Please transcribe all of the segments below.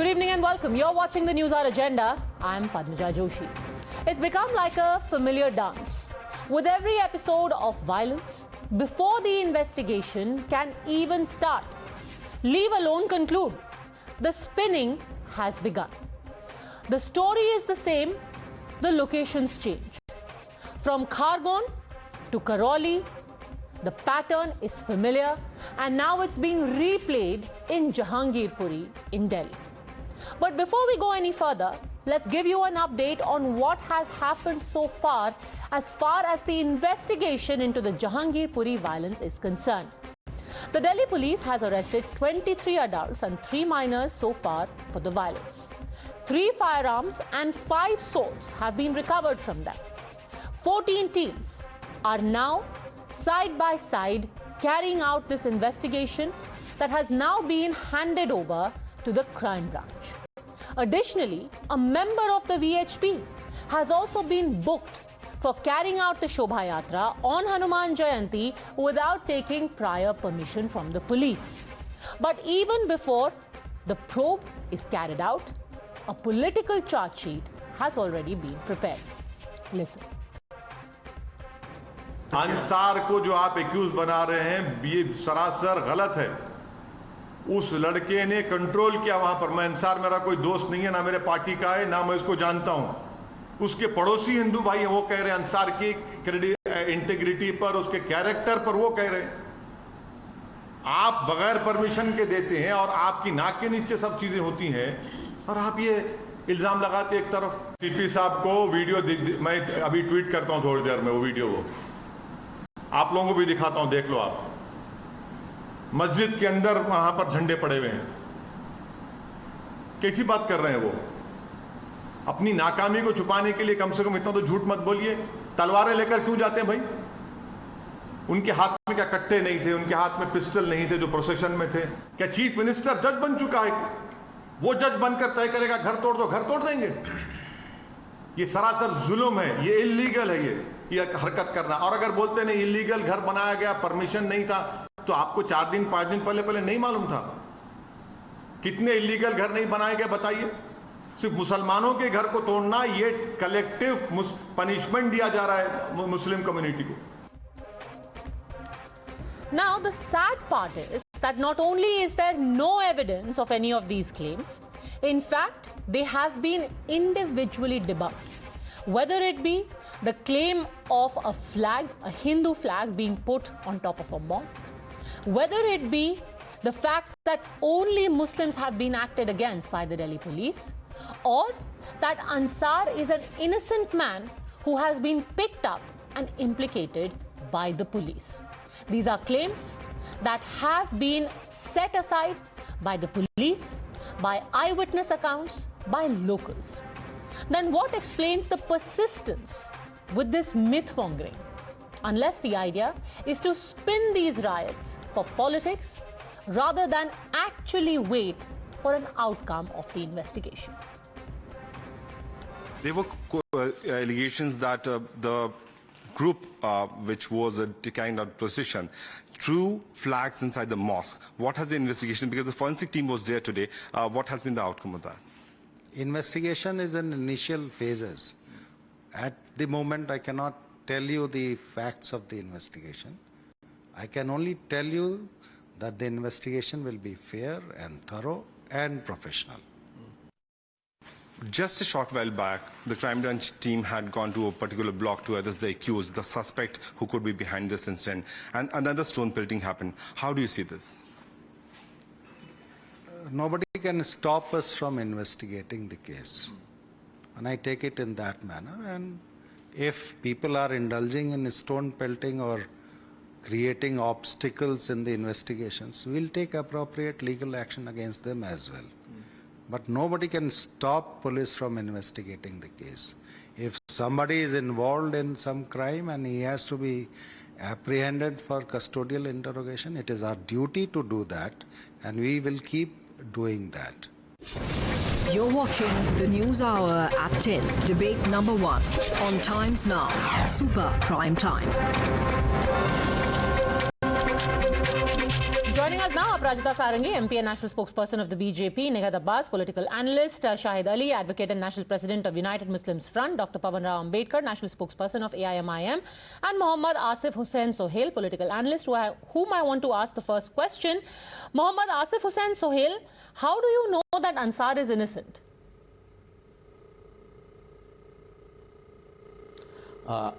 Good evening and welcome. You're watching the Newshour Agenda. I'm Padmaja Joshi. It's become like a familiar dance. With every episode of violence, before the investigation can even start, leave alone conclude, the spinning has begun. The story is the same, the locations change. From Khargon to Karoli, the pattern is familiar and now it's being replayed in Jahangirpuri in Delhi. But before we go any further, let's give you an update on what has happened so far as the investigation into the Jahangirpuri violence is concerned. The Delhi police has arrested 23 adults and 3 minors so far for the violence. 3 firearms and 5 swords have been recovered from them. 14 teams are now side by side carrying out this investigation that has now been handed over to the crime branch. Additionally, a member of the VHP has also been booked for carrying out the Shobha Yatra on Hanuman Jayanti without taking prior permission from the police. But even before the probe is carried out, a political charge sheet has already been prepared. Listen. Ansar को जो आप accused बना रहे हैं ये सरासर गलत है। उस लड़के ने कंट्रोल किया वहां पर। मैं अंसार मेरा कोई दोस्त नहीं है, ना मेरे पार्टी का है, ना मैं उसको जानता हूं। उसके पड़ोसी हिंदू भाई हैं, वो कह रहे हैं अंसार की इंटेग्रिटी पर, उसके कैरेक्टर पर वो कह रहे हैं। आप बगैर परमिशन के देते हैं और आपकी नाक के नीचे सब चीजें होती हैं और आप ये इल्जाम लगाते एक तरफ। सीपी साहब को वीडियो मैं अभी ट्वीट करता हूं थोड़ी देर में, वो वीडियो वो आप लोगों को भी दिखाता हूं, देख लो आप। मस्जिद के अंदर वहां पर झंडे पड़े हुए हैं। कैसी बात कर रहे हैं वो? अपनी नाकामी को छुपाने के लिए कम से कम इतना तो झूठ मत बोलिए। तलवारें लेकर क्यों जाते हैं भाई? उनके हाथ में क्या कट्टे नहीं थे? उनके हाथ में पिस्टल नहीं थे जो प्रोसेशन में थे? क्या चीफ मिनिस्टर जज बन चुका है? वो जज बनकर तय करेगा घर तोड़ दो, घर तोड़ देंगे? ये सरासर जुल्म है, ये इलीगल है ये हरकत करना। और अगर बोलते नहीं इलीगल घर बनाया गया, परमिशन नहीं था, तो आपको 4 दिन 5 दिन पहले नहीं मालूम था? कितने इलीगल घर नहीं बनाए गए बताइए? सिर्फ मुसलमानों के घर को तोड़ना, ये कलेक्टिव पनिशमेंट दिया जा रहा है मुस्लिम कम्युनिटी को। Now the sad part is that not only is there no evidence of any of these claims, in fact they have been individually debunked. Whether it be the claim of a flag, a Hindu flag being put on top of a mosque, whether it be the fact that only Muslims have been acted against by the Delhi police, or that Ansar is an innocent man who has been picked up and implicated by the police. These are claims that have been set aside by the police, by eyewitness accounts, by locals. Then what explains the persistence with this myth-mongering? Unless the idea is to spin these riots for politics rather than actually wait for an outcome of the investigation. There were allegations that the group which was carrying out procession threw flags inside the mosque. What has the investigation, because the forensic team was there today, what has been the outcome of that? Investigation is in initial phases. At the moment, I cannot tell you the facts of the investigation. I can only tell you that the investigation will be fair and thorough and professional. Just a short while back, the crime branch team had gone to a particular block to arrest the accused, the suspect who could be behind this incident, and another stone pelting happened. How do you see this? Nobody can stop us from investigating the case. And I take it in that manner. And if people are indulging in stone pelting or creating obstacles in the investigations, we'll take appropriate legal action against them as well. But nobody can stop police from investigating the case. If somebody is involved in some crime and he has to be apprehended for custodial interrogation, it is our duty to do that, and we will keep doing that. You're watching the News Hour at 10, debate number 1 on Times Now, Super Prime Time. Joining us now, Aparajita Sarangi, MP and National Spokesperson of the BJP, Nighat Abbas, political analyst, Shahid Ali, Advocate and National President of United Muslims Front, Dr. Pawan Rao Ambedkar, National Spokesperson of AIMIM, and Mohammad Asif Hussain Sohail, political analyst, whom I want to ask the first question. Mohammad Asif Hussain Sohail, how do you know that Ansar is innocent?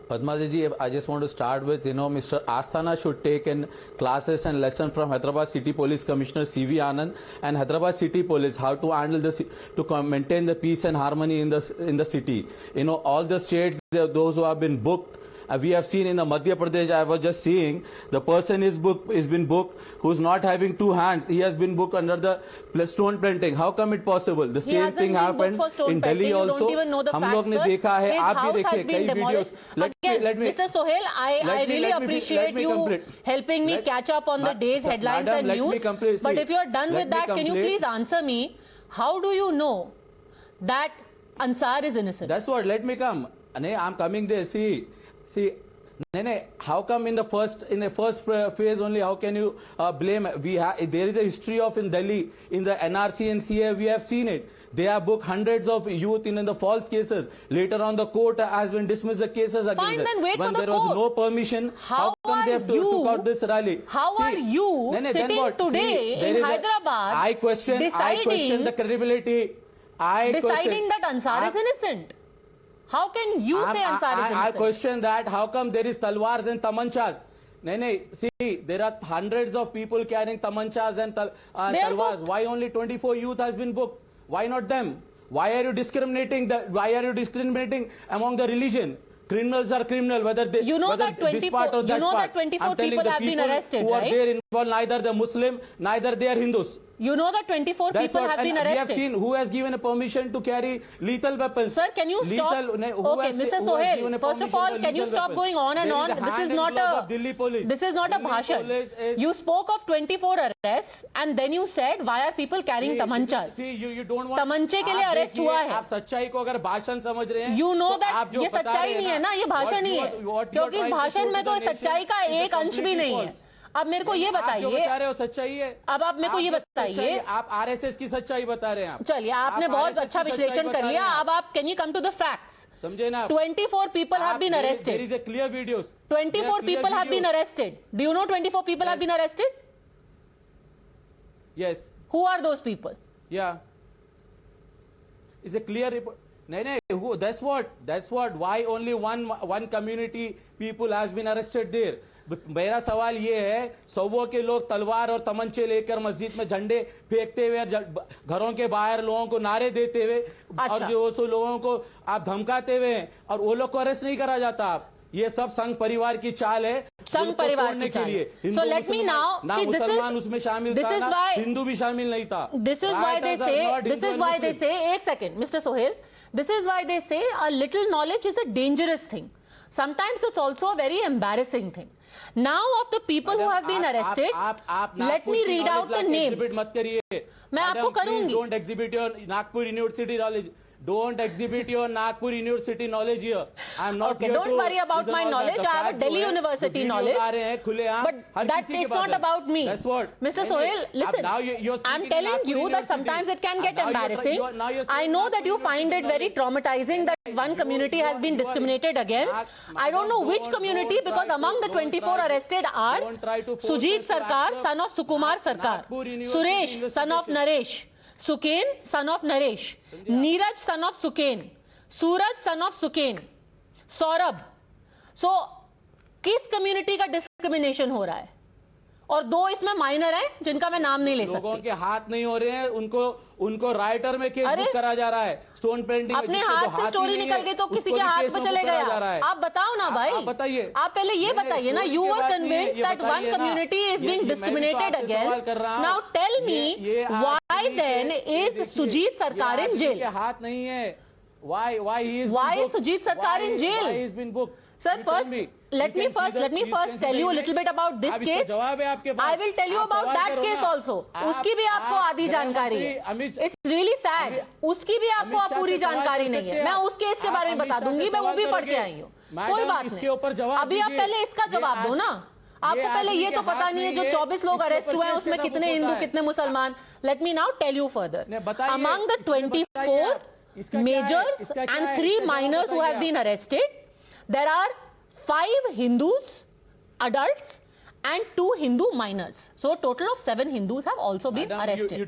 Padmaja ji, I just want to start with, Mr. Asthana should take in classes and lesson from Hyderabad City Police Commissioner C.V. Anand and Hyderabad City Police, how to handle this, to maintain the peace and harmony in the city. All the states, those who have been booked, we have seen in the Madhya Pradesh, I was just seeing, the person is been booked who's not having two hands. He has been booked under the stone planting. How come it possible? The same thing happened in Delhi also. You don't even know the facts, हम लोग ने देखा है, आप भी देखिए कई videos. Again, Mr. Sohail, I really appreciate you helping me catch up on the day's headlines and news. But if you're done with that, can you please answer me? How do you know that Ansar is innocent? That's what. Let me come. I'm coming there. See, how come in the first phase only? How can you blame? There is a history of in Delhi in the NRC and CA. We have seen it. They have booked hundreds of youth in the false cases. Later on, the court has been dismissed the cases against Fine, then wait when for the there was court. no permission. How come they have took out this rally? How are you sitting today in Hyderabad I question the credibility. Deciding that Ansar is innocent. How can you say Ansar is innocent? I question that. How come there is talwars and tamanchas? See, there are hundreds of people carrying tamanchas and talwars. Why only 24 youth has been booked? Why not them? Why are you discriminating? Why are you discriminating among the religion? Criminals are criminal, whether they that 24 people have been arrested, who are there involved, neither the Muslim, neither they are Hindus. You know that 24 people have been arrested. We have seen who has given a permission to carry lethal weapons. Sir, can you stop? Okay, Mr. Sohail, first of all, can you stop going on and on? This is not a bhashan. You spoke of 24 arrests and then you said, why are people carrying tamanchas? See, you don't want... Tamanche ke liye arrest hua hai. आप सच्चाई को अगर भाषण समझ रहे हैं, you know that ये सच्चाई नहीं है ना, ये भाषण ही है. क्योंकि इस भाषण में तो सच्चाई का एक अंश भी नहीं है. अब मेरे को ये बताइए, सच्चाई है. अब आप मेरे को ये बताइए, आप आरएसएस की सच्चाई बता रहे हैं. आप चलिए, आपने बहुत अच्छा विश्लेषण कर लिया. अब आप can you come to the facts? समझे ना? 24 people have been arrested. There is a clear videos. 24 people have been arrested. Do you know 24 people have been arrested? Yes. Who are those people? Yeah. It's a clear report. No, that's what. Why only one community people has been arrested there? मेरा सवाल ये है, सौवों के लोग तलवार और तमंचे लेकर मस्जिद में झंडे फेंकते हुए, घरों के बाहर लोगों को नारे देते हुए, और जो लोगों को आप धमकाते हुए, और वो लोग को अरेस्ट नहीं करा जाता. आप ये सब संघ परिवार की चाल है, संघ परिवार की चाल है. So let me now, ना मुसलमान उसमें शामिल था, ना हिंदू भी शामिल नहीं था. This is why they say, एक second, Mr. Sohail, this is why they say a little knowledge is a dangerous thing. Sometimes it's also a very embarrassing thing. Now of the people who have been arrested, let me read out the names. मत करिए. मैं आपको करूंगी. Don't exhibit your Nagpur University knowledge. Don't exhibit your Nagpur University knowledge here. I'm not okay, don't worry about my knowledge. I have a Delhi University knowledge. But that is not about me. That's what. Mr. Sohail, listen. I'm telling you that sometimes it can get embarrassing. I know that you find it very traumatizing that one community has been discriminated against. I don't know which community, because among the 24 arrested are Sujit Sarkar, son of Sukumar Sarkar, Suresh, son of Naresh, Suken, son of Naresh, Neeraj, son of Suken, Suraj, son of Suken, Saurabh. So, किस community का discrimination हो रहा है? और दो इसमें minor हैं जिनका मैं नाम नहीं ले सकती. लोगों के हाथ नहीं हो रहे हैं, उनको राइटर में केस बुक करा जा रहा है. स्टोन पेंटिंग अपने हाथ से चोरी निकल गई तो किसी के हाथ पे चले गया. आप बताओ ना भाई. आप बताइए. आप पहले ये बताइए ना. You were convinced that one community is being discriminated against. Now tell me why then is Sujit Sarkar in jail? के हाथ नहीं है. Why is Sujit Sarkar in jail? Why he's been booked? Sir, let me first tell you a little bit about this case. I will tell you about that case also. उसकी भी आपको आधी जानकारी है. It's really sad. उसकी भी आपको पूरी जानकारी नहीं है. मैं उस केस के बारे में बता दूंगी. मैं वो भी पढ़ के आई हूँ. कोई बात नहीं. अभी आप पहले इसका जवाब दो ना. आपको पहले ये तो पता नहीं है जो 24 लोग अरेस्ट हुए हैं उसमें कितने हिंदू कितने मुसलमान. Let me now tell you further. Among the 24 majors and 3 minors who have been arrested, there are 5 Hindus, adults, and 2 Hindu minors. So a total of 7 Hindus have also been arrested. You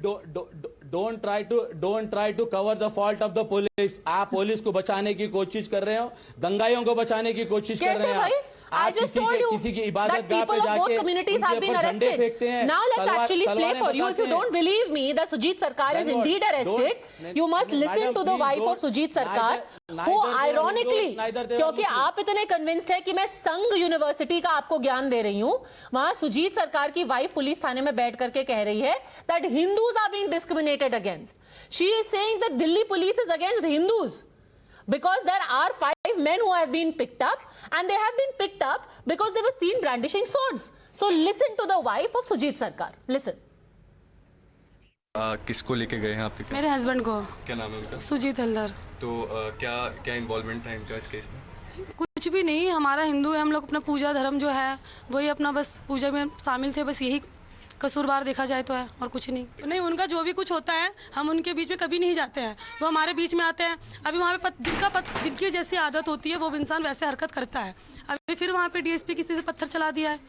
don't try to cover the fault of the police. आप police को बचाने की कोशिश कर रहे हो, दंगाइयों को बचाने की कोशिश कर रहे हैं. I just told you that people of both communities have been arrested. Now let's actually play for you. If you don't believe me that Sujit Sarkar is indeed arrested, you must listen to the wife of Sujit Sarkar, who ironically, क्योंकि आप इतने convinced है कि मैं संघ university का आपको ज्ञान दे रही हूँ, वहाँ सुजीत सरकार की वाइफ पुलिस थाने में बैठ करके कह रही है that Hindus are being discriminated against. She is saying that Delhi police is against Hindus. Because there are 5 men who have been picked up, and they have been picked up because they were seen brandishing swords. So listen to the wife of Sujit Sarkar. Listen. किसको लेके गए हैं आपके? मेरे husband को. क्या नाम है उनका? सुजीत हलदर. तो क्या इन्वॉल्वमेंट था इनका इस केस में? कुछ भी नहीं, हमारा हिंदू है, हम लोग अपना पूजा धर्म जो है वही अपना बस पूजा में शामिल थे, बस यही कसूरवार देखा जाए तो है और कुछ नहीं. उनका जो भी कुछ होता है हम उनके बीच में कभी नहीं जाते हैं, वो हमारे बीच में आते हैं. अभी वहाँ पे जिनकी जैसी आदत होती है वो इंसान वैसे हरकत करता है. अभी फिर वहाँ पे डीएसपी किसी से पत्थर चला दिया है.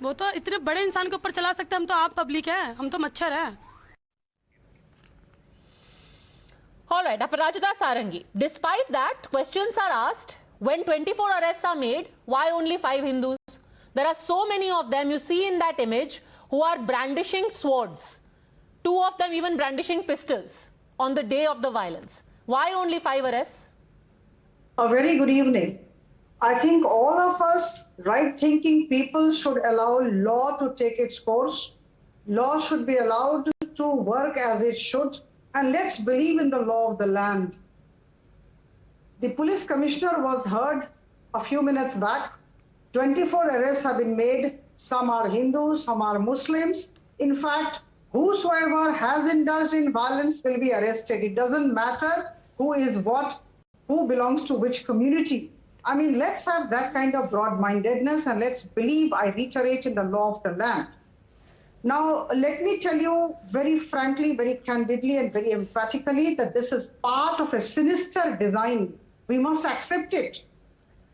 वो तो इतने बड़े इंसान के ऊपर चला सकते हैं, हम तो आप पब्लिक है, हम तो मच्छर है. All right, Aparajita Sarangi. Despite that, questions are asked when 24 arrests are made. Why only 5 Hindus? There are so many of them. You see in that image, who are brandishing swords, 2 of them even brandishing pistols on the day of the violence. Why only 5 arrests? A very good evening. I think all of us right-thinking people should allow law to take its course. Law should be allowed to work as it should, and let's believe in the law of the land. The police commissioner was heard a few minutes back. 24 arrests have been made. Some are Hindus, some are Muslims. In fact, whosoever has indulged in violence will be arrested. It doesn't matter who is what, who belongs to which community. I mean, let's have that kind of broad-mindedness and let's believe, I reiterate, in the law of the land. Now, let me tell you very frankly, very candidly and very emphatically that this is part of a sinister design. We must accept it.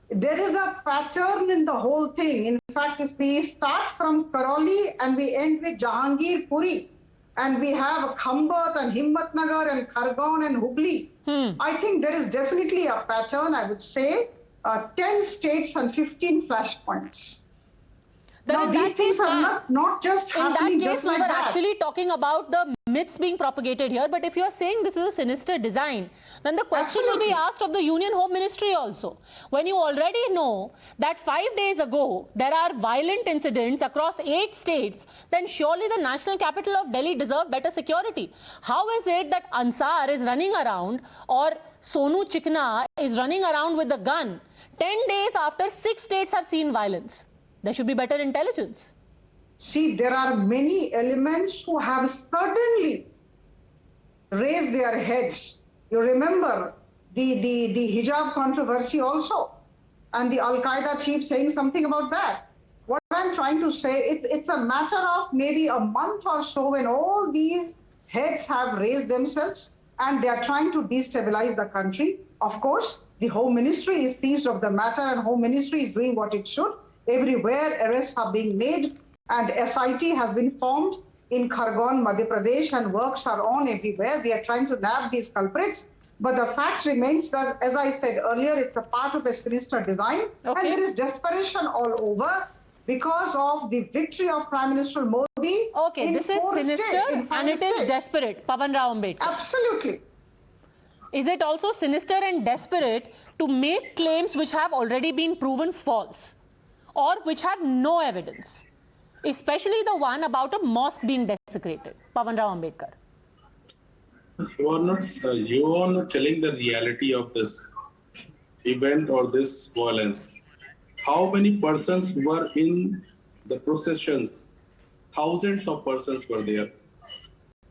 There is a pattern in the whole thing. In fact, if we start from Karoli and we end with Jahangirpuri, and we have Khambat and Himmatnagar and Khargone and Hubli, I think there is definitely a pattern, I would say, 10 states and 15 flashpoints. Now, these things are not just happening just like that. We were actually talking about the myths being propagated here, but if you are saying this is a sinister design, then the question will be asked of the Union Home Ministry also. When you already know that 5 days ago there are violent incidents across 8 states, then surely the national capital of Delhi deserves better security. How is it that Ansar is running around or Sonu Chikna is running around with a gun 10 days after 6 states have seen violence? There should be better intelligence. See, there are many elements who have suddenly raised their heads. You remember the hijab controversy also, and the Al-Qaeda chief saying something about that. What I'm trying to say, it's a matter of maybe a month or so when all these heads have raised themselves and they are trying to destabilize the country. Of course, the Home Ministry is seized of the matter and Home Ministry is doing what it should. Everywhere arrests are being made and SIT has been formed in Khargone, Madhya Pradesh, and works are on everywhere. We are trying to nab these culprits. But the fact remains that, as I said earlier, it's a part of a sinister design. And there is desperation all over because of the victory of Prime Minister Modi. Okay, this is sinister and it is desperate. Pavan Rao Ambedkar. Absolutely. Is it also sinister and desperate to make claims which have already been proven false or which have no evidence? Especially the one about a mosque being desecrated. Pavan Rao Ambedkar. You are not telling the reality of this event or this violence. How many persons were in the processions? Thousands of persons were there.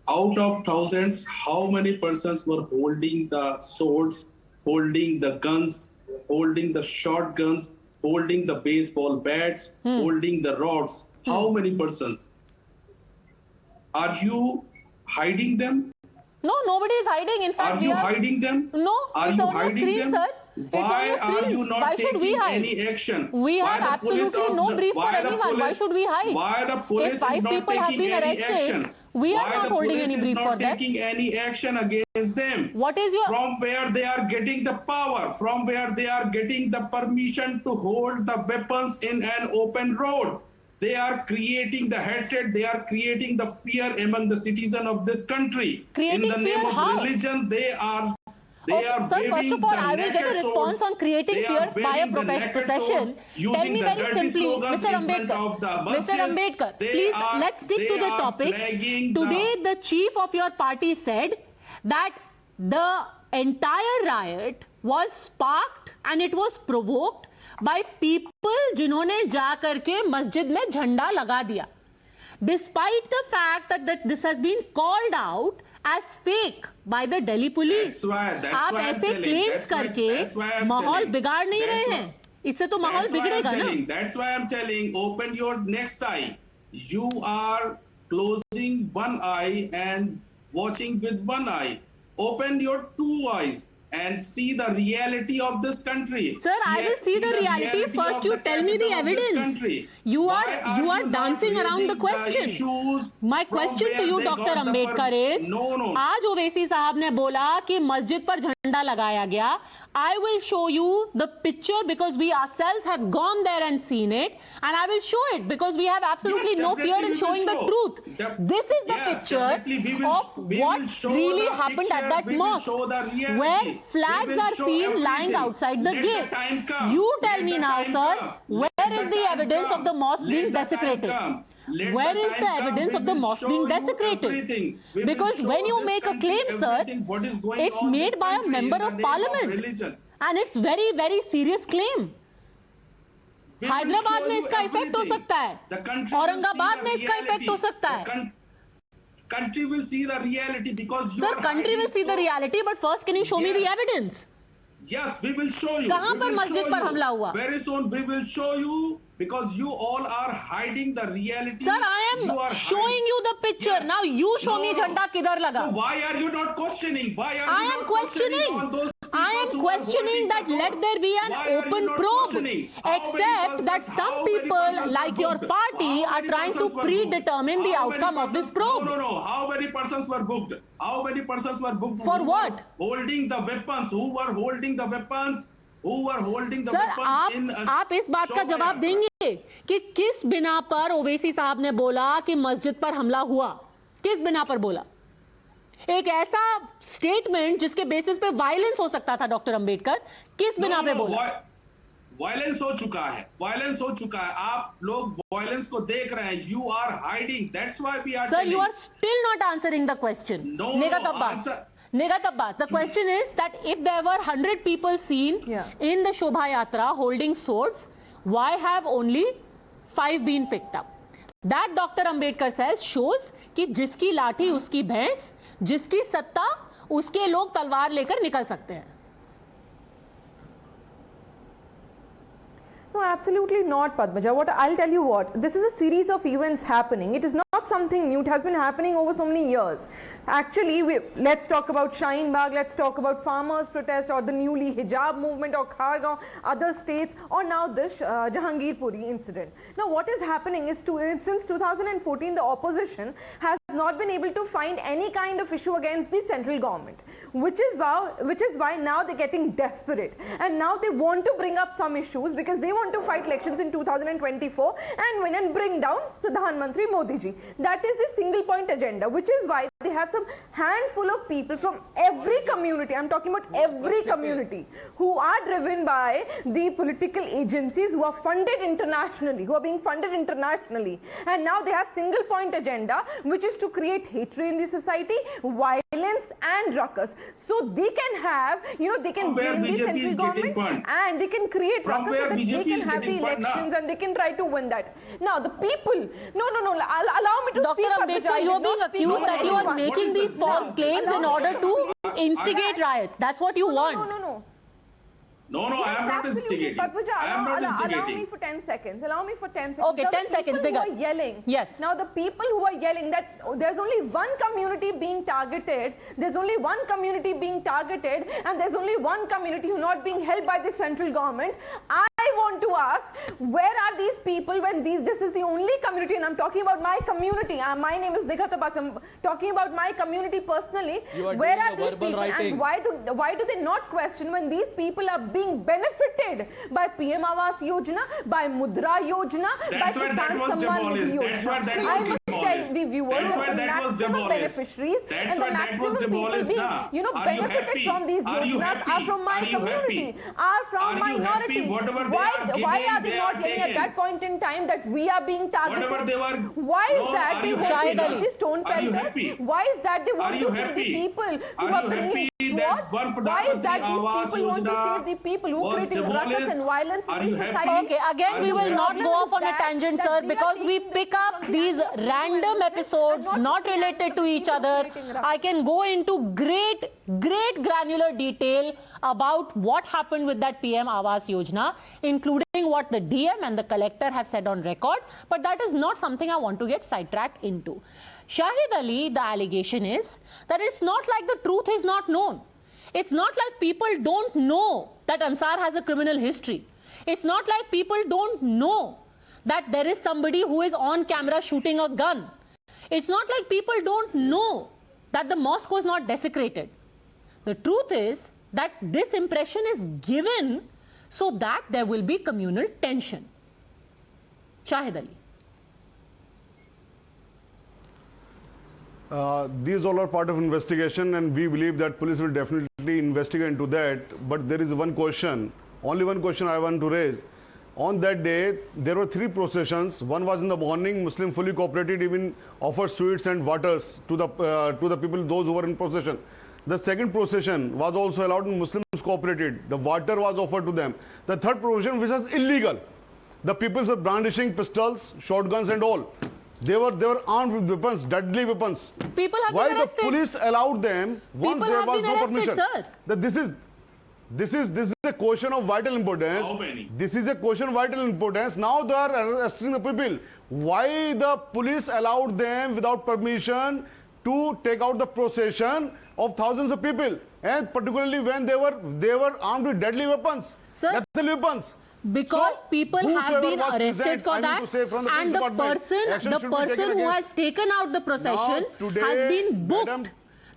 Out of thousands, how many persons were holding the swords, holding the guns, holding the shotguns, holding the baseball bats, holding the rods. How many persons? Are you hiding them? No, nobody is hiding. In fact, Are you hiding them? No, are it's you on your hiding screen, them? sir. Why are you not Why should we taking hide? any action? We Why have the absolutely police no brief for why the anyone. Why police- should we hide? Why the police If 5 is not people have taking been any arrested, action? we are Why not the holding police any is brief not for that. taking any action against them? What is your... From where they are getting the power, from where they are getting the permission to hold the weapons in an open road. They are creating the hatred, they are creating the fear among the citizens of this country. Creating in the name fear of how? religion, they are Okay, sir, first of all, I will get a naked response swords. on creating They fear are by a waving the naked procession. swords, Tell using me the very dirty simply, slogans Mr. in front Ambedkar, of the Mr. buses. Ambedkar, They please, are- let's stick they to the are topic. flagging Today, the chief of your party said that the entire riot was sparked and it was provoked by people जिन्होंने जा करके मस्जिद में झंडा लगा दिया. Despite the fact that this has been called out as fake by the Delhi police. आप ऐसे claims करके माहौल बिगाड़ नहीं रहे हैं. इससे तो माहौल बिगड़ेगा ना. That's why I'm telling, open your next eye. You are closing one eye and watching with one eye. Open your two eyes and see the reality of this country. Sir, I will see the reality. First, you tell me the evidence. You are dancing around the question. My question to you, Dr. Ambedkar, is आज ओवैसी साहब ने बोला कि मस्जिद पर झंडा लगाया गया. I will show you the picture because we ourselves have gone there and seen it, and I will show it because we have absolutely no fear in showing the truth. This is the picture of what really happened at that mosque, where flags are seen lying outside the gate. You tell me now, sir, where is the evidence of the mosque being desecrated? Where is the evidence of the mosque being desecrated? Because when you make a claim, sir, it's made by a member of parliament. And it's very, very serious claim. Hyderabad में इसका effect हो सकता है, औरंगाबाद में इसका effect हो सकता है. Country will see the reality because you Sir, are country will see the reality, but first can you show me the evidence? Yes, we will show you. कहाँ पर मस्जिद पर हमला हुआ? Very soon we will show you because you all are hiding the reality. Sir, I am showing you the picture. Now you show me झंडा किधर लगा. So why are you not questioning? Why are you I am questioning. I am questioning that let there be an open probe, except that some people like your party are trying to predetermine the outcome of this probe. No. How many persons were booked? How many persons were booked? For what? Holding the weapons. Who were holding the weapons? Who were holding the Sir, weapons? आप इस बात का जवाब देंगे कि किस बिना पर ओवैसी साहब ने बोला कि मस्जिद पर हमला हुआ? किस बिना पर बोला? एक ऐसा स्टेटमेंट जिसके बेसिस पे वायलेंस हो सकता था, डॉक्टर अंबेडकर, किस बिना पे बोला? वायलेंस हो चुका है, वायलेंस हो चुका है. आप लोग वायलेंस को देख रहे हैं. You are hiding. That's why we are. Sir, you are still not answering the question. Nighat Abbas. Nighat Abbas, the question is that if there were 100 people seen in the Shobha Yatra holding swords, why have only 5 been picked up? That Dr. Ambedkar says shows कि जिसकी लाठी उसकी भैंस, जिसकी सत्ता उसके लोग तलवार लेकर निकल सकते हैं. No, absolutely not, Padmaja. I'll tell you what, this is a series of events happening. It is not something new. It has been happening over so many years. Actually, let's talk about Shaheen Bagh, let's talk about farmers' protest or the newly hijab movement or Khargaon, other states, or now this Jahangirpuri incident. Now, what is happening is since 2014, the opposition has not been able to find any kind of issue against the central government, which is why now they're getting desperate, and now they want to bring up some issues because they want to fight elections in 2024 and win and bring down Pradhan Mantri Modi ji. That is the single point agenda, which is why they have some handful of people from every community, I'm talking about every community, who are driven by the political agencies who are funded internationally, who are being funded internationally, and now they have single point agenda, which is to create hatred in the society, violence and ruckus. So they can have, they can blame the central government and they can create ruckus so that they can have the elections and they can try to win that. Now the people, no, allow me to Dr. speak. Ambedkar, you are being accused that you are making these false claims in order to instigate riots. That's what you want. No, no, I am not instigating. Padmaja, I am not allow me instigating. for 10 seconds. Allow me for 10 seconds. Okay, Now, 10 seconds, the people Nighat. who are yelling. Yes. Now, the people who are yelling that there's only one community being targeted, there's only one community being targeted, and there's only one community who's not being held by the central government. I want to ask, where are these people when this is the only community, and I'm talking about my community. My name is Nighat Abbas. I'm talking about my community personally. Where are these people, and why do they not question when these people are being benefited by PM Awas Yojana, by Mudra Yojana, That's by why that was demolished. That's why that was demolished. Tell the viewers That's why the that was maximum demolished. beneficiaries That's and why the that was maximum people demolished, being, na? you know, Are you benefited happy? from these Are you yojanas happy? are from my Are you community, happy? are from Are you happy? minorities. Whatever they are giving, Why are they they not are yelling at taking. that point in time that we are being targeted? Whatever they were. Why is No, that are they you want happy, to na? take the stone Are you pelters? happy? Why is that they want Are to you save the happy? people who Are are you bringing happy what? that one Why is that Pradhan Mantri these people want to Awas save the people who are was creating ruckus demolished? and violence Are in you the happy? society? Okay, again Are we you will not happy? go off on a tangent, sir, because we pick up these random episodes not related to each other. I can go into great granular detail about what happened with that PM Awas Yojana, including what the DM and the collector have said on record, but that is not something I want to get sidetracked into. Shahid Ali, the allegation is that it's not like the truth is not known. It's not like people don't know that Ansar has a criminal history. It's not like people don't know that there is somebody who is on camera shooting a gun. It's not like people don't know that the mosque was not desecrated. The truth is that this impression is given so that there will be communal tension. Shahid Ali. These all are part of investigation, and we believe that police will definitely investigate into that. But there is one question, only one question I want to raise. On that day, there were 3 processions. One was in the morning. Muslim fully cooperated, even offered sweets and waters to the people, those who were in procession. The second procession was also allowed, and Muslims cooperated. The water was offered to them. The third procession, which was illegal, the people were brandishing pistols, shotguns, and all. They were armed with weapons, deadly weapons. People have Why been arrested. the police allowed them once People there have was been no arrested, permission? sir. That this is a question of vital importance. How many? This is a question of vital importance. Now they are arresting the people. Why the police allowed them without permission to take out the procession of thousands of people, and particularly when they were armed with deadly weapons, Sir, lethal weapons? because So, people have whosoever been was arrested present, for I mean that, to say from the and police the department, action person should be taken who against- has taken out the procession Now, today, has been booked. madam,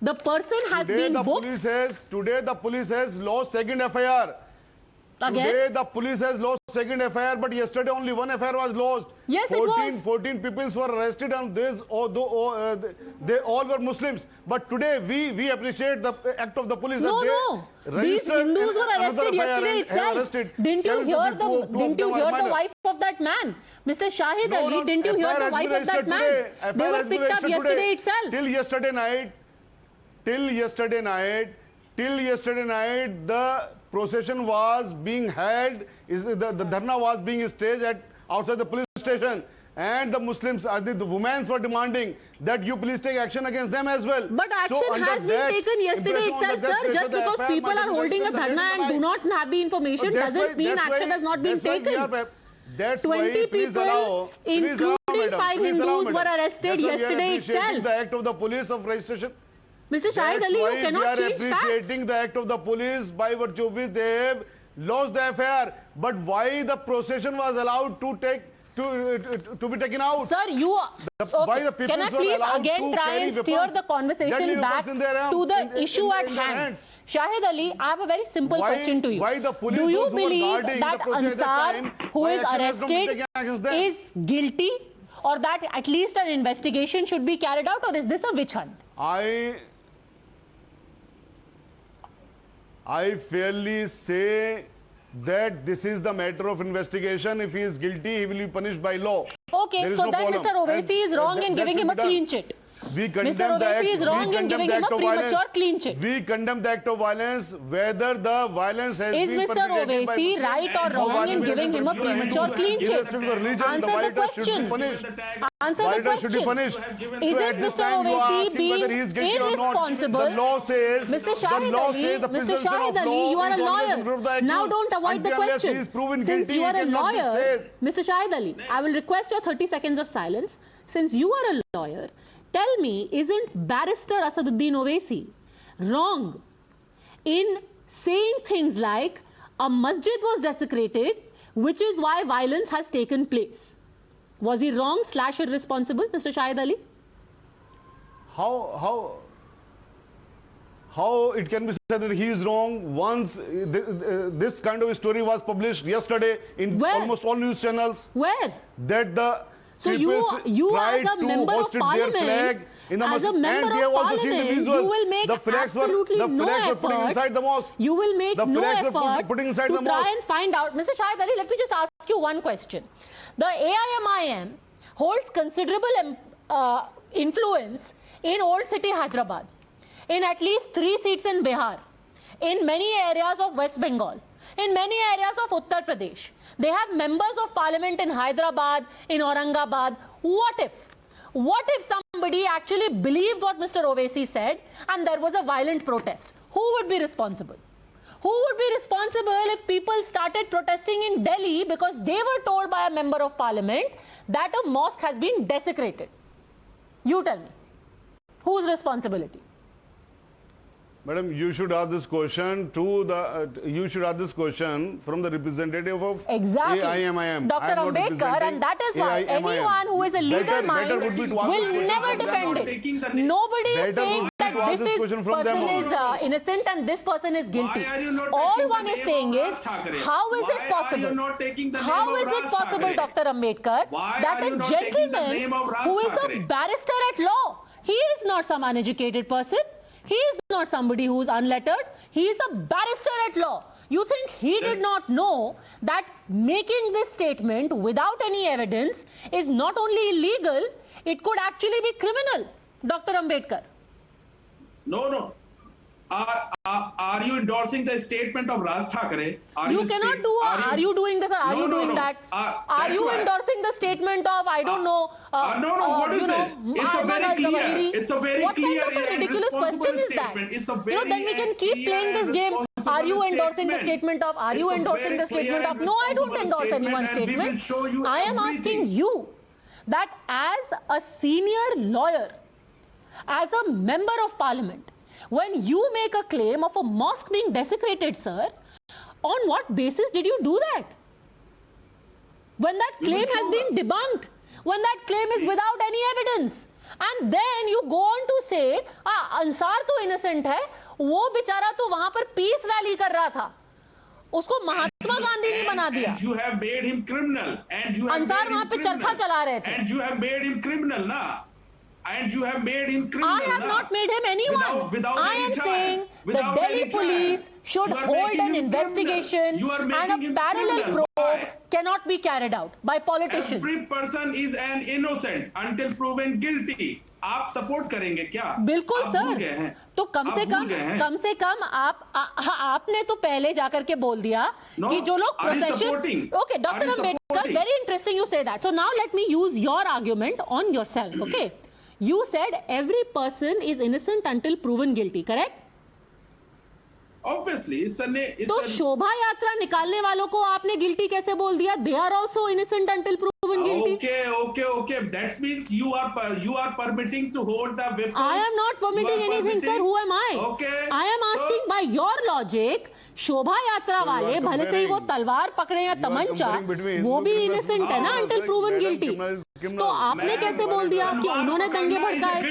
The person has Today been the booked police has lost second FIR. Today against. the police has lost second FIR, but yesterday only one FIR was lost. Yes, it was. 14 people were arrested, and they all were Muslims. But today we appreciate the act of the police. No, that no. they These registered Hindus were another arrested FIR yesterday and have itself. arrested Didn't you 7 hear people, two of them are the minor. wife of that man, Mr. Shahid No, Ali? no, Didn't you hear FIR the has wife been of that registered man? today. They FIR were has been picked up registered yesterday today. itself. Till yesterday night, the procession was being held, the dharna was being staged outside the police station, and the Muslims, the women were demanding that you please take action against them as well. But action So under has been that taken yesterday impression, itself, under that sir. pressure, Just the because FIR people might are have been holding a registered dharna and against do not have the information That's doesn't why- mean that's action why- has not been that's why we taken. are- that's why 20 please people, allow, including madam, 5 please allow, Hindus, madam. were arrested That's why we are yesterday appreciating itself. the act of the police of registration. Mr. Shahid Ali, you cannot change We are facts. appreciating the act of the police by virtue of which they have lost the FIR. But why the procession was allowed to be taken out? Sir, you why the people can I were please allowed again to try carry and steer weapons, the deadly conversation back weapons in their to the in issue at their hand? hands? Shahid Ali, I have a very simple Why- question to you. why the police, Do you those who were believe guarding that the procession at that Ansar, time, who why is action has not been arrested, taken against them? is guilty, or that at least an investigation should be carried out, or is this a witch hunt? I fairly say that this is the matter of investigation. If he is guilty, he will be punished by law. Okay, There is so no then problem. Mr. Owaisi is wrong in that giving should him a be done. clean chit. We Mr. condemn the act. Owaisi is wrong in giving him a premature clean chit. We condemn the act of violence, whether the violence has Is been Mr. perpetrated by Owaisi right or wrong in giving him a premature clean chit? Irrespective of religion, Answer the the violator should be question. punished. Answer the Violator should be question. punished. Is So it at this Mr. time you are Owaisi asking whether he is being guilty or not. irresponsible? The law says, Mr. the Shahid law Ali, says the Mr. presumption Shahid of Ali, law you are a is always lawyer. in favor of the accused. Now don't avoid the Until unless question. he is proven Since guilty, you are he a cannot be lawyer, said. Mr. Shahid Ali, I will request your 30 seconds of silence. Since you are a lawyer, tell me, isn't Barrister Asaduddin Owaisi wrong in saying things like a masjid was desecrated, which is why violence has taken place? Was he wrong / irresponsible, Mr. Shahid Ali? How it can be said that he is wrong once this kind of a story was published yesterday in almost all news channels? Where? That the So you as a member of parliament, as a member of parliament, you will make absolutely no effort. You will make no effort to try and find out. Mr. Shahid Ali, let me just ask you one question. The AIMIM holds considerable influence in Old City Hyderabad, in at least 3 seats in Bihar, in many areas of West Bengal, in many areas of Uttar Pradesh. They have members of parliament in Hyderabad, in Aurangabad. What if somebody actually believed what Mr. Owaisi said and there was a violent protest? Who would be responsible? Who would be responsible if people started protesting in Delhi because they were told by a member of parliament that a mosque has been desecrated? You tell me. Whose responsibility? Madam, you should ask this question to the. You should ask this question from the representative of AIMIM. Dr. Ambedkar, and that is why anyone who is a leader mind will never defend it. Nobody is saying that this person is innocent and this person is guilty. All one is saying is, how is it possible? How is it possible, Dr. Ambedkar, that a gentleman who is a barrister at law, he is not some uneducated person. He is not somebody who is unlettered. He is a barrister at law. You think he did not know that making this statement without any evidence is not only illegal, it could actually be criminal, Dr. Ambedkar? No. Are you endorsing the statement of Raj Thackeray? You cannot do. Are you doing this or are you doing that? Are you endorsing the statement of, I don't know? No. What is this? It's a very clear. It's a very clear. What kind of a ridiculous question is that? Then we can keep playing this game. Are you endorsing the statement of? Are you endorsing the statement of? No, I don't endorse anyone's statement. I am asking you that as a senior lawyer, as a member of parliament, when you make a claim of a mosque being desecrated, sir, on what basis did you do that? When that claim has been debunked, when that claim is without any evidence, and then you go on to say, Ansar to innocent hai, wo bichara to wahan par peace rally kar raha tha. Usko Mahatma Gandhi ne bana diya. And you have made him criminal. And you have Ansar wahan pe charkha chala rahe the. And you have made him criminal, na? And you have made him criminal. I have not made him anyone. Without I am saying the Delhi police should hold an investigation and a parallel probe cannot be carried out by politicians. Every person is an innocent until proven guilty. आप support करेंगे क्या? बिल्कुल sir. तो कम से कम आपने तो पहले जाकर के बोल दिया कि जो लोग procession. Okay, Dr. Ambedkar, very interesting you say that. So now let me use your argument on yourself. Okay. You said every person is innocent until proven guilty, correct? Obviously, तो शोभा यात्रा निकालने वालों को आपने गिल्टी कैसे बोल दिया? They are also innocent until proven guilty. Okay. That means you are permitting to hold the weapons. I am not permitting anything, sir. Who am I? Okay. I am asking by your logic. शोभा यात्रा वाले भले से ही वो तलवार पकड़े या तमंचा, वो भी innocent है ना until proven guilty. तो आपने कैसे बोल दिया कि उन्होंने दंगे भड़काए?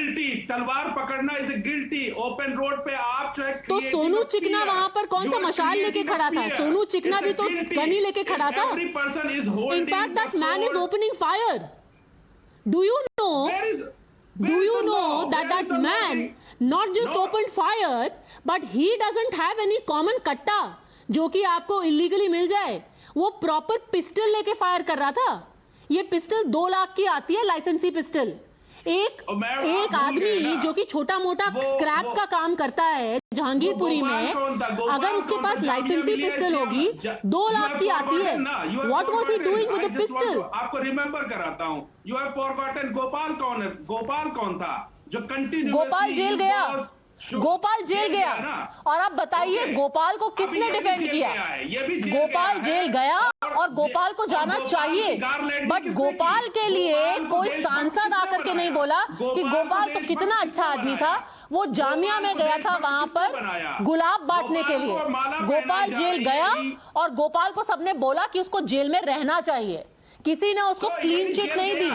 तलवार पकड़ना इज गिल्टी. ओपन रोड पे आप जो है. तो सोनू चिकना वहां पर कौन सा मशाल लेके खड़ा था? सोनू चिकना भी तो गनी लेके खड़ा था. In fact, that man is opening fire. Do you know that that man not just opened fire, but he doesn't have any common कट्टा जो कि आपको illegally मिल जाए. वो प्रॉपर पिस्टल लेके फायर कर रहा था. ये पिस्टल 2 लाख की आती है, लाइसेंसी पिस्टल. एक आदमी जो कि छोटा मोटा स्क्रैप का काम करता है जहांगीरपुरी में, अगर उसके पास लाइसेंसी पिस्टल होगी 2 लाख की आती है, what was he doing with the pistol? आपको रिमेंबर कराता हूं, यू हैव फॉरगॉटन गोपाल कौन है? गोपाल कौन था जो कंटिन्यू? गोपाल जेल गया, गोपाल जेल गया। और अब बताइए गोपाल को किसने डिफेंड किया? गोपाल जेल गया और गोपाल को जाना चाहिए, बट गोपाल के लिए कोई सांसद आकर के नहीं बोला कि गोपाल तो कितना अच्छा आदमी था, वो जामिया में गया था वहां पर गुलाब बांटने के लिए। गोपाल जेल गया और गोपाल को सबने बोला कि उसको जेल में रहना चाहिए, किसी ने उसको क्लीन चिट नहीं दी।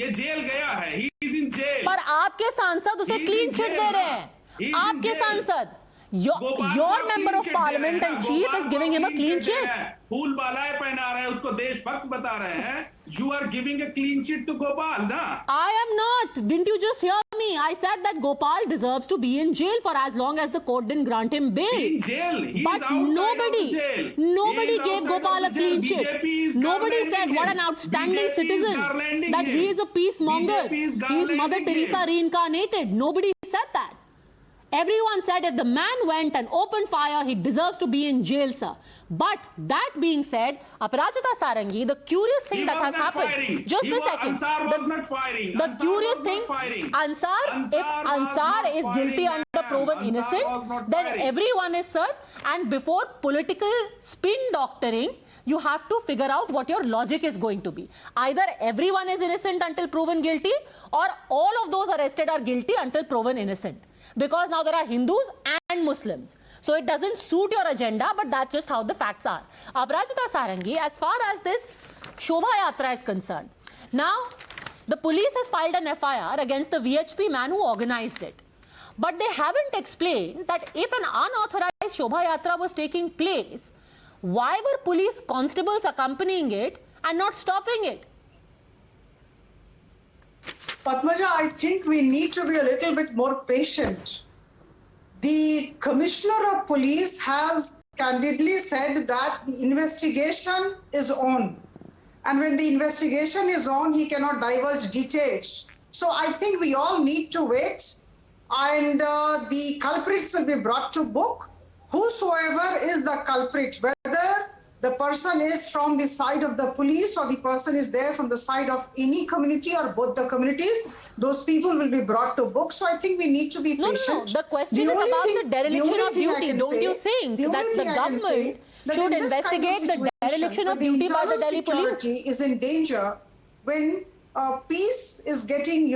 ये जेल गया है, ही इज इन जेल। पर आपके सांसद उसे क्लीन चिट दे रहे हैं, आपके सांसद, your member of parliament and chief is giving him a clean chit. फूल मालाएं पहना रहे हैं, उसको देशभक्त बता रहे हैं। You are giving a clean chit to Gopal ना? I am not. Didn't you just hear me? I said that Gopal deserves to be in jail for as long as the court didn't grant him bail. In jail. He but is outside of the jail. nobody He is gave outside Gopal of a the jail. clean chit. BJP is Nobody garlanding said what an him. outstanding BJP is citizen, garlanding that him. he is a peacemonger. BJP is He is garlanding Mother Teresa him. reincarnated. Nobody said that. Everyone said if the man went and opened fire, he deserves to be in jail, sir. But that being said, Aparajita Sarangi, the curious thing that has happened, firing. just a second, Ansar was not firing. the Ansar curious was thing, not firing. Ansar, if was Ansar not is guilty firing, under proven Ansar was innocent, not then firing. everyone is, sir. And before political spin doctoring, you have to figure out what your logic is going to be. Either everyone is innocent until proven guilty, or all of those arrested are guilty until proven innocent. Because now there are Hindus and Muslims. So it doesn't suit your agenda, but that's just how the facts are. Aparajita Sarangi, as far as this Shobha Yatra is concerned, now the police has filed an FIR against the VHP man who organized it. But they haven't explained that if an unauthorized Shobha Yatra was taking place, why were police constables accompanying it and not stopping it? Padmaja, I think we need to be a little bit more patient. The Commissioner of Police has candidly said that the investigation is on. And when the investigation is on, he cannot divulge details. So I think we all need to wait, and the culprits will be brought to book. Whosoever is the culprit, whether the person is from the side of the police or the person is there from the side of any community or both the communities, those people will be brought to book. So I think we need to be patient. No. The question is about the dereliction of duty. Don't you think that the government should investigate the dereliction of duty by the Delhi police? Security is in danger when peace is getting,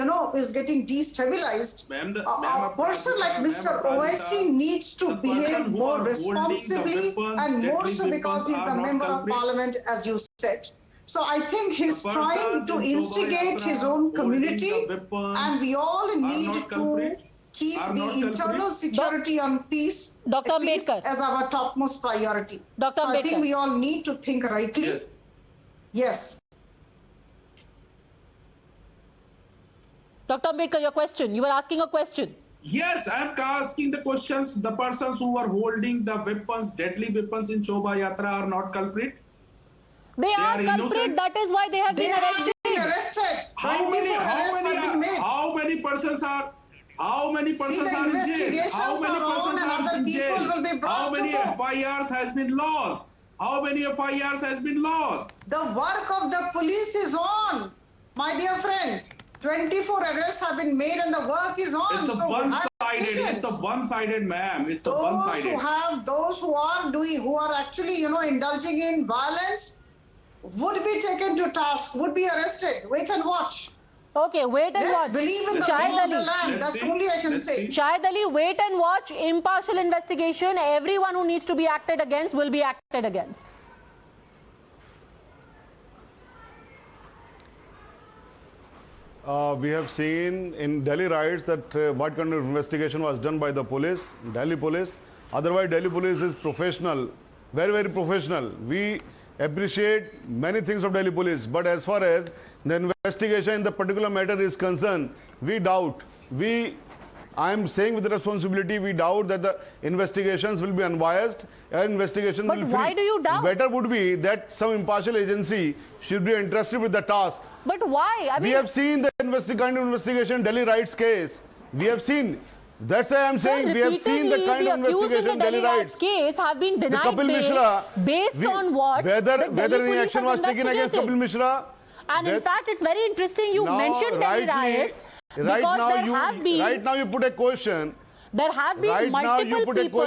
destabilized. A person like Mr. Owaisi needs to behave more responsibly, and more so because he's a member of parliament, as you said. So I think he's trying to instigate his own community, and we all need to keep the internal security and peace, as our topmost priority. So I think we all need to think rightly. Yes. Dr. Ambedkar, your question. You were asking a question. Yes, I am asking the questions. The persons who are holding the weapons, deadly weapons in Shobha Yatra are not culprit? They are culprit. Innocent. That is why they have been arrested. How many persons are in jail? How many persons are in jail? How many FIRs has been lost? How many FIRs has been lost? The work of the police is on, my dear friend. 24 arrests have been made and the work is on. It's a one-sided. It's a one-sided, ma'am. It's a one-sided. Those who are actually, indulging in violence would be taken to task, would be arrested. Wait and watch. Okay, wait and watch. Believe in the law of the land. That's only I can say. Shahid Ali, wait and watch. Impartial investigation. Everyone who needs to be acted against will be acted against. We have seen in Delhi riots that what kind of investigation was done by the police, Delhi police. Otherwise, Delhi police is professional, very, very professional. We appreciate many things of Delhi police, but as far as the investigation in the particular matter is concerned, we doubt. We I am saying with responsibility, we doubt that the investigations will be unbiased. Investigation will be free. But why do you doubt? Better would be that some impartial agency should be entrusted with the task. But why? I mean, we have seen the kind of investigation, Delhi riots case. We have seen. That's why I am saying we have seen the kind of investigation, Delhi riots case have been denied Kapil Mishra, based on what? Whether any action was taken against Kapil Mishra. And in fact, it's very interesting you mentioned Delhi riots Right now you put a question. There have been multiple people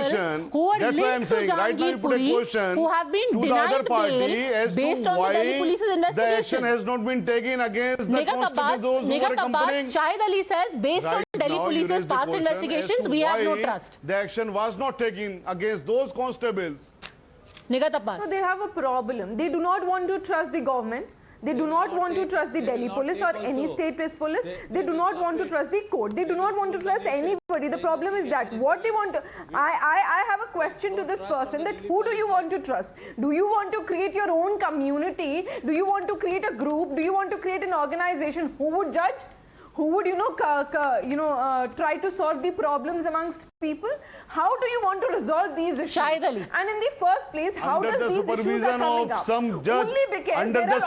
who are linked to Jahangirpuri who have been denied bail based on the Delhi police's investigation. The action has not been taken against the constables, those who were accompanying. Shahid Ali says, based on Delhi police's past investigations, we have no trust. The action was not taken against those constables. Nighat Abbas. So they have a problem. They do not want to trust the government. They do not want to trust the Delhi police or any state police. They do not want to trust the court. They do not want to trust anybody. The problem is that what they want to... I have a question to this person, that who do you want to trust? Do you want to create your own community? Do you want to create a group? Do you want to create an organization? Who would judge? Who would, try to solve the problems amongst people? How do you want to resolve these issues? Shahid Ali. And in the first place, how does these issues are coming up? Some judge, under the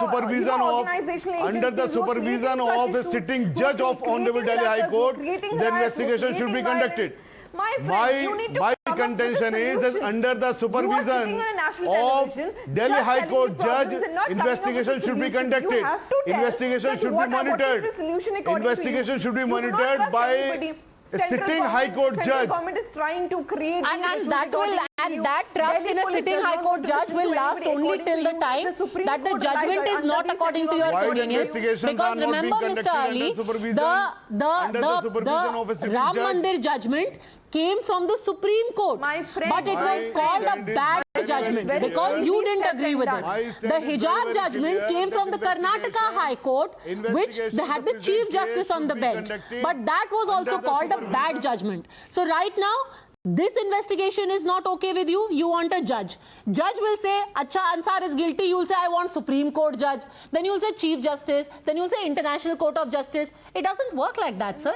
supervision of a sitting judge of Honorable Delhi High Court, the investigation should be conducted. My contention is that under the supervision of Delhi High Court judge, investigation should be conducted. Investigation should be monitored. Investigation should be monitored by a sitting High Court judge. And that trust in a sitting High Court judge will last only till the time that the judgment is not according to your convenience. Because remember, Mr. Ali, the Ram Mandir judgment came from the Supreme Court, but it was called a bad judgment because you didn't agree with it. The hijab judgment came from the Karnataka High Court, which had the Chief Justice on the bench, but that was also called a bad judgment. So right now, this investigation is not okay with you. You want a judge. Judge will say, Acha, Ansar is guilty. You will say, I want Supreme Court judge. Then you will say Chief Justice. Then you will say International Court of Justice. It doesn't work like that, sir.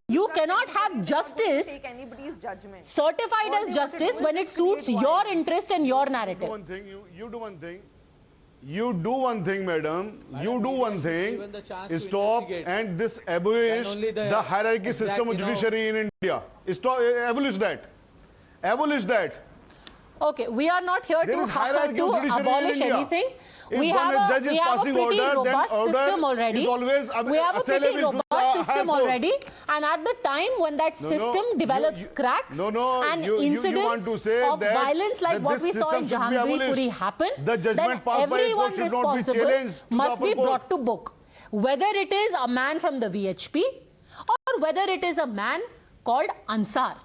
You cannot have justice certified as justice when it suits your interest and your narrative. You do one thing. You do one thing, madam. You do one thing. Stop and this abolish the hierarchy system of judiciary in India. Stop, abolish that. Abolish that. Okay, we are not here to abolish anything. We have a pretty robust system already. We have a pretty robust system already. And at the time when that system develops cracks and incidents of violence like what we saw in Jahangirpuri happen, then everyone responsible must be brought to book. Whether it is a man from the VHP or whether it is a man called Ansar.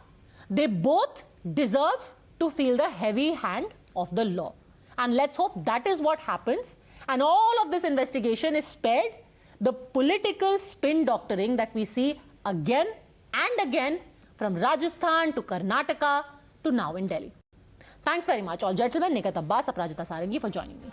They both deserve to feel the heavy hand of the law. And let's hope that is what happens. And all of this investigation is spared the political spin doctoring that we see again and again from Rajasthan to Karnataka to now in Delhi. Thanks very much, all gentlemen, Nighat Abbas, Aparajita Sarangi for joining me.